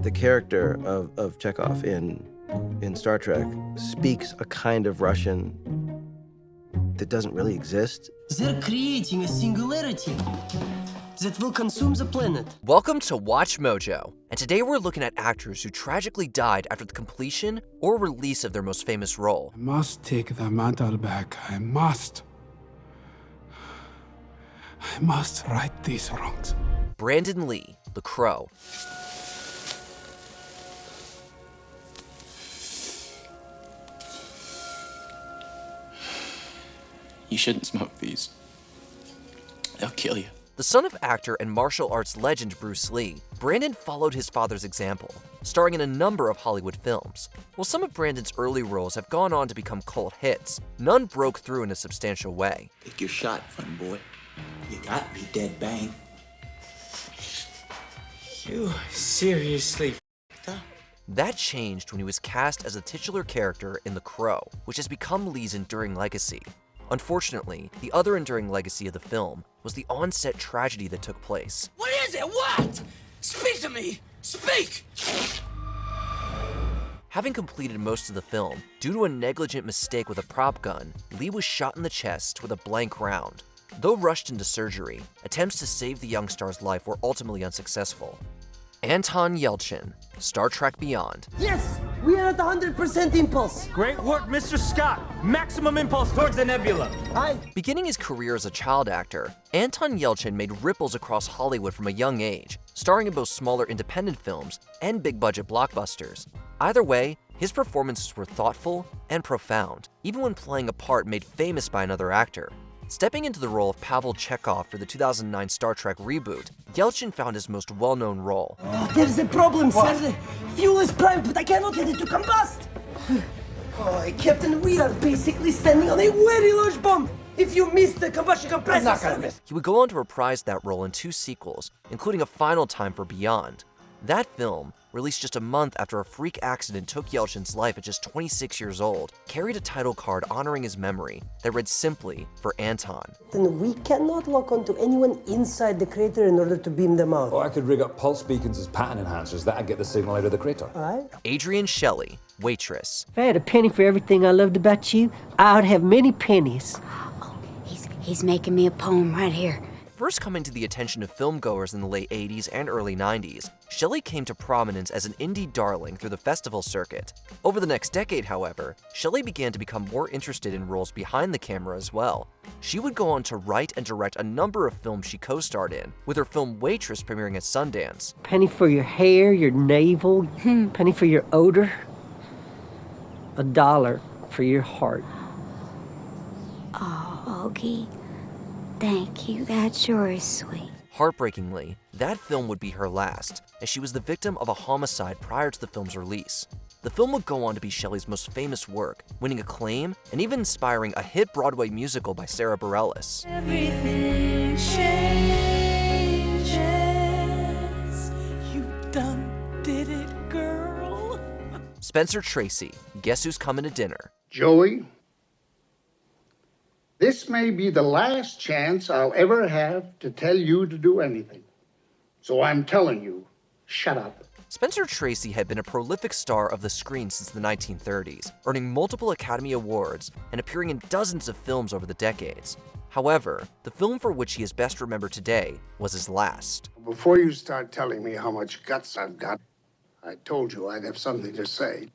The character of Chekhov in Star Trek speaks a kind of Russian that doesn't really exist. They're creating a singularity that will consume the planet. Welcome to Watch Mojo, and today we're looking at actors who tragically died after the completion or release of their most famous role. I must take the mantle back. I must right these wrongs. Brandon Lee, The Crow. You shouldn't smoke these. They'll kill you. The son of actor and martial arts legend Bruce Lee, Brandon followed his father's example, starring in a number of Hollywood films. While some of Brandon's early roles have gone on to become cult hits, none broke through in a substantial way. Take your shot, fun boy. You got me, dead bang. You seriously f***ed up. That changed when he was cast as the titular character in The Crow, which has become Lee's enduring legacy. Unfortunately, the other enduring legacy of the film was the on-set tragedy that took place. What is it? What? Speak to me! Speak! Having completed most of the film, due to a negligent mistake with a prop gun, Lee was shot in the chest with a blank round. Though rushed into surgery, attempts to save the young star's life were ultimately unsuccessful. Anton Yelchin, Star Trek Beyond. Yes! We are at 100% impulse! Great work, Mr. Scott! Maximum impulse towards the nebula! Aye. Beginning his career as a child actor, Anton Yelchin made ripples across Hollywood from a young age, starring in both smaller independent films and big-budget blockbusters. Either way, his performances were thoughtful and profound, even when playing a part made famous by another actor. Stepping into the role of Pavel Chekhov for the 2009 Star Trek reboot, Yelchin found his most well-known role. Oh, there's a problem, sir. The fuel is primed, but I cannot get it to combust. Oh, Captain, we are basically standing on a very large bomb. If you miss the combustion compressor, I'm not gonna miss. He would go on to reprise that role in 2 sequels, including a final time for Beyond. That film, released just a month after a freak accident took Yelchin's life at just 26 years old, carried a title card honoring his memory that read simply, for Anton. Then we cannot lock onto anyone inside the crater in order to beam them out. Or I could rig up pulse beacons as pattern enhancers. That'd get the signal out of the crater. Aye. Adrienne Shelley, Waitress. If I had a penny for everything I loved about you, I would have many pennies. Oh, he's making me a poem right here. First coming to the attention of filmgoers in the late 80s and early 90s, Shelley came to prominence as an indie darling through the festival circuit. Over the next decade, however, Shelley began to become more interested in roles behind the camera as well. She would go on to write and direct a number of films she co-starred in, with her film Waitress premiering at Sundance. Penny for your hair, your navel, penny for your odor, $1 for your heart. Oh, Ogie. Thank you, that sure is sweet. Heartbreakingly, that film would be her last, as she was the victim of a homicide prior to the film's release. The film would go on to be Shelley's most famous work, winning acclaim and even inspiring a hit Broadway musical by Sarah Bareilles. Everything changes. You done did it, girl. Spencer Tracy, Guess Who's Coming to Dinner. Joey, this may be the last chance I'll ever have to tell you to do anything. So I'm telling you, shut up. Spencer Tracy had been a prolific star of the screen since the 1930s, earning multiple Academy Awards and appearing in dozens of films over the decades. However, the film for which he is best remembered today was his last. Before you start telling me how much guts I've got, I told you I'd have something to say.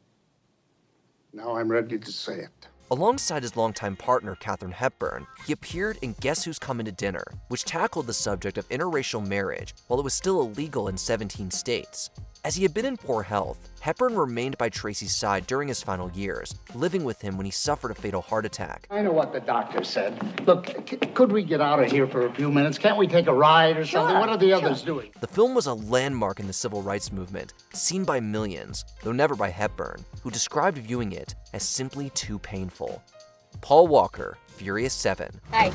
Now I'm ready to say it. Alongside his longtime partner, Katharine Hepburn, he appeared in Guess Who's Coming to Dinner, which tackled the subject of interracial marriage while it was still illegal in 17 states. As he had been in poor health, Hepburn remained by Tracy's side during his final years, living with him when he suffered a fatal heart attack. I know what the doctor said. Look, could we get out of here for a few minutes? Can't we take a ride or something? What are the others doing? The film was a landmark in the civil rights movement, seen by millions, though never by Hepburn, who described viewing it as simply too painful. Paul Walker, Furious 7. Hi.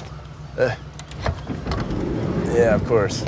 Yeah, of course.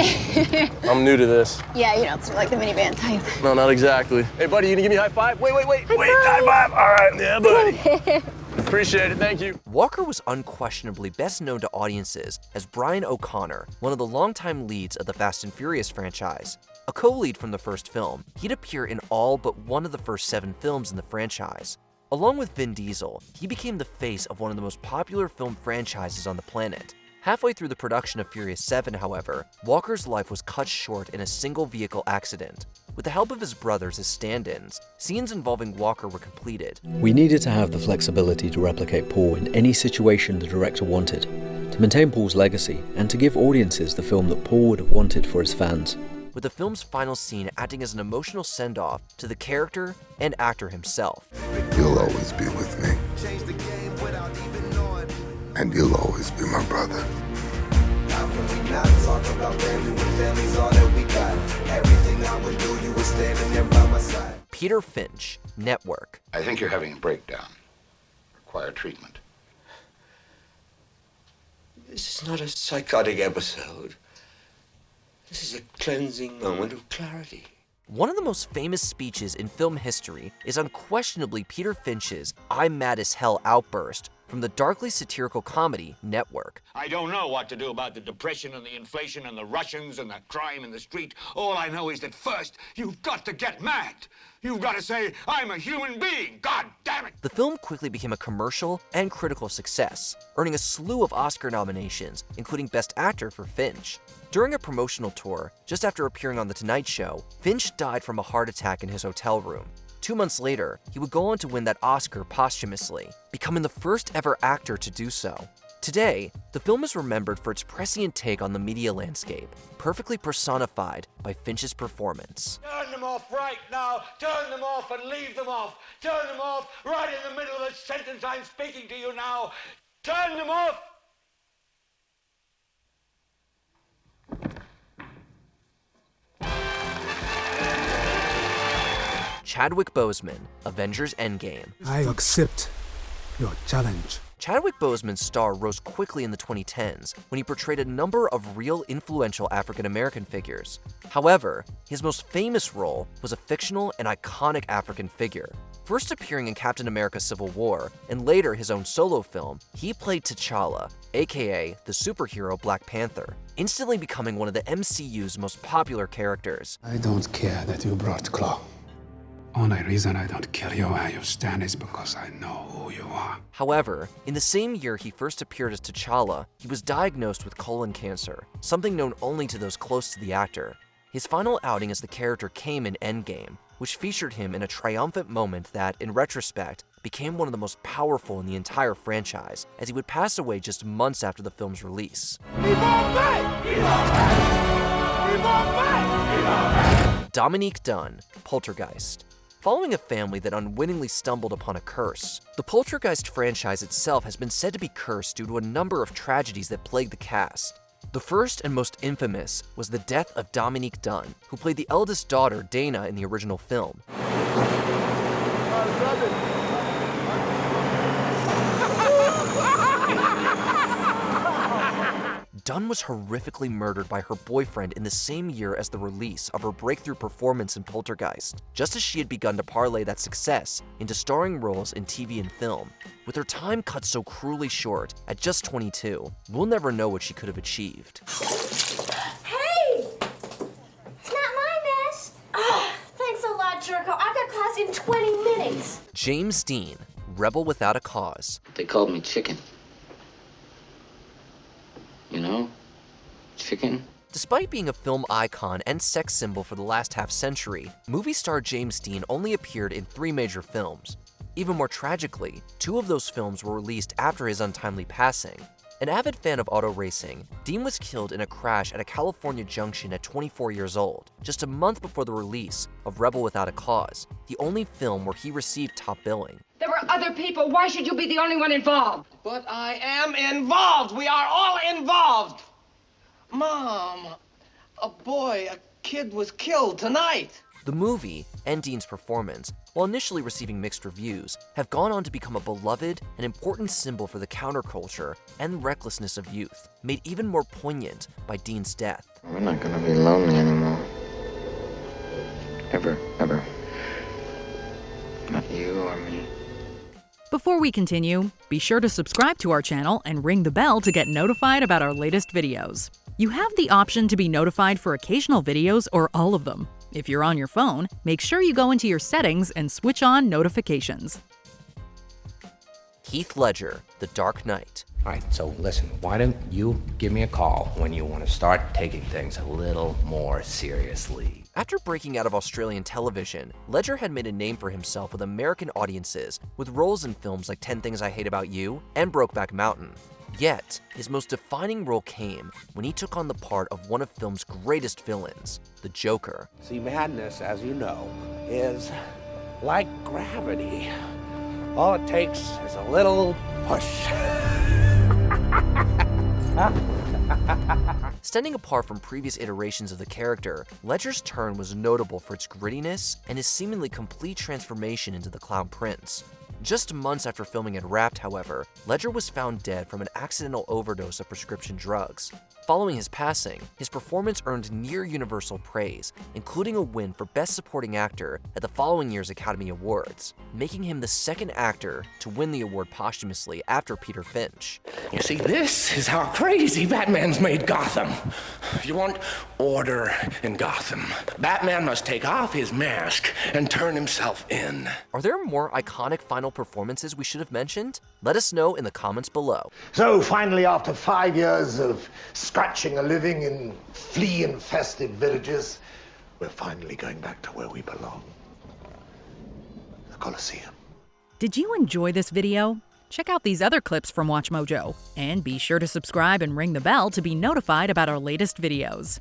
I'm new to this. Yeah, you know, it's like the minivan type. No, not exactly. Hey, buddy, you gonna give me a high five? Wait, high five. All right, yeah, buddy. Appreciate it, thank you. Walker was unquestionably best known to audiences as Brian O'Connor, one of the longtime leads of the Fast and Furious franchise. A co-lead from the first film, he'd appear in all but one of the first 7 films in the franchise. Along with Vin Diesel, he became the face of one of the most popular film franchises on the planet. Halfway through the production of Furious 7, however, Walker's life was cut short in a single vehicle accident. With the help of his brothers as stand-ins, scenes involving Walker were completed. We needed to have the flexibility to replicate Paul in any situation the director wanted, to maintain Paul's legacy, and to give audiences the film that Paul would have wanted for his fans. With the film's final scene acting as an emotional send-off to the character and actor himself. You'll always be with me. And you'll always be my brother. How can we not talk about family when family's all that we got? Everything I would do, you were standing there by my side. Peter Finch, Network. I think you're having a breakdown. Require treatment. This is not a psychotic episode. This is a cleansing moment of clarity. One of the most famous speeches in film history is unquestionably Peter Finch's "I'm mad as hell" outburst from the darkly satirical comedy Network. I don't know what to do about the depression and the inflation and the Russians and the crime in the street. All I know is that first, you've got to get mad. You've got to say, I'm a human being, God damn it! The film quickly became a commercial and critical success, earning a slew of Oscar nominations, including Best Actor for Finch. During a promotional tour, just after appearing on The Tonight Show, Finch died from a heart attack in his hotel room. 2 months later, he would go on to win that Oscar posthumously, becoming the first ever actor to do so. Today, the film is remembered for its prescient take on the media landscape, perfectly personified by Finch's performance. Turn them off right now. Turn them off and leave them off. Turn them off right in the middle of the sentence I'm speaking to you now. Turn them off. Chadwick Boseman, Avengers Endgame. I accept your challenge. Chadwick Boseman's star rose quickly in the 2010s when he portrayed a number of real influential African-American figures. However, his most famous role was a fictional and iconic African figure. First appearing in Captain America: Civil War, and later his own solo film, he played T'Challa, aka the superhero Black Panther, instantly becoming one of the MCU's most popular characters. I don't care that you brought Claw. Only reason I don't kill you where you stand is because I know who you are. However, in the same year he first appeared as T'Challa, he was diagnosed with colon cancer, something known only to those close to the actor. His final outing as the character came in Endgame, which featured him in a triumphant moment that, in retrospect, became one of the most powerful in the entire franchise, as he would pass away just months after the film's release. Dominique Dunne, Poltergeist. Following a family that unwittingly stumbled upon a curse, the Poltergeist franchise itself has been said to be cursed due to a number of tragedies that plagued the cast. The first and most infamous was the death of Dominique Dunne, who played the eldest daughter, Dana, in the original film. Dunne was horrifically murdered by her boyfriend in the same year as the release of her breakthrough performance in Poltergeist, just as she had begun to parlay that success into starring roles in TV and film. With her time cut so cruelly short, at just 22, we'll never know what she could have achieved. Hey! It's not my mess. Oh, thanks a lot, Jerko. I've got class in 20 minutes. James Dean, Rebel Without a Cause. They called me Chicken. You know? Chicken. Despite being a film icon and sex symbol for the last half-century, movie star James Dean only appeared in 3 major films. Even more tragically, 2 of those films were released after his untimely passing. An avid fan of auto racing, Dean was killed in a crash at a California junction at 24 years old, just a month before the release of Rebel Without a Cause, the only film where he received top billing. There were other people. Why should you be the only one involved? But I am involved. We are all involved. Mom, a kid was killed tonight. The movie, and Dean's performance, while initially receiving mixed reviews, have gone on to become a beloved and important symbol for the counterculture and recklessness of youth, made even more poignant by Dean's death. We're not gonna be lonely anymore. Ever, ever. Not you or me. Before we continue, be sure to subscribe to our channel and ring the bell to get notified about our latest videos. You have the option to be notified for occasional videos or all of them. If you're on your phone, make sure you go into your settings and switch on notifications. Heath Ledger, The Dark Knight. All right, so listen, why don't you give me a call when you want to start taking things a little more seriously? After breaking out of Australian television, Ledger had made a name for himself with American audiences with roles in films like 10 Things I Hate About You and Brokeback Mountain. Yet, his most defining role came when he took on the part of one of film's greatest villains, the Joker. See, madness, as you know, is like gravity. All it takes is a little push. Standing apart from previous iterations of the character, Ledger's turn was notable for its grittiness and his seemingly complete transformation into the Clown Prince. Just months after filming had wrapped, however, Ledger was found dead from an accidental overdose of prescription drugs. Following his passing, his performance earned near-universal praise, including a win for Best Supporting Actor at the following year's Academy Awards, making him the second actor to win the award posthumously after Peter Finch. You see, this is how crazy Batman's made Gotham. You want order in Gotham. Batman must take off his mask and turn himself in. Are there more iconic final performances we should have mentioned? Let us know in the comments below. So finally, after 5 years of scratching a living in flea-infested villages, we're finally going back to where we belong. The Colosseum. Did you enjoy this video? Check out these other clips from WatchMojo, and be sure to subscribe and ring the bell to be notified about our latest videos.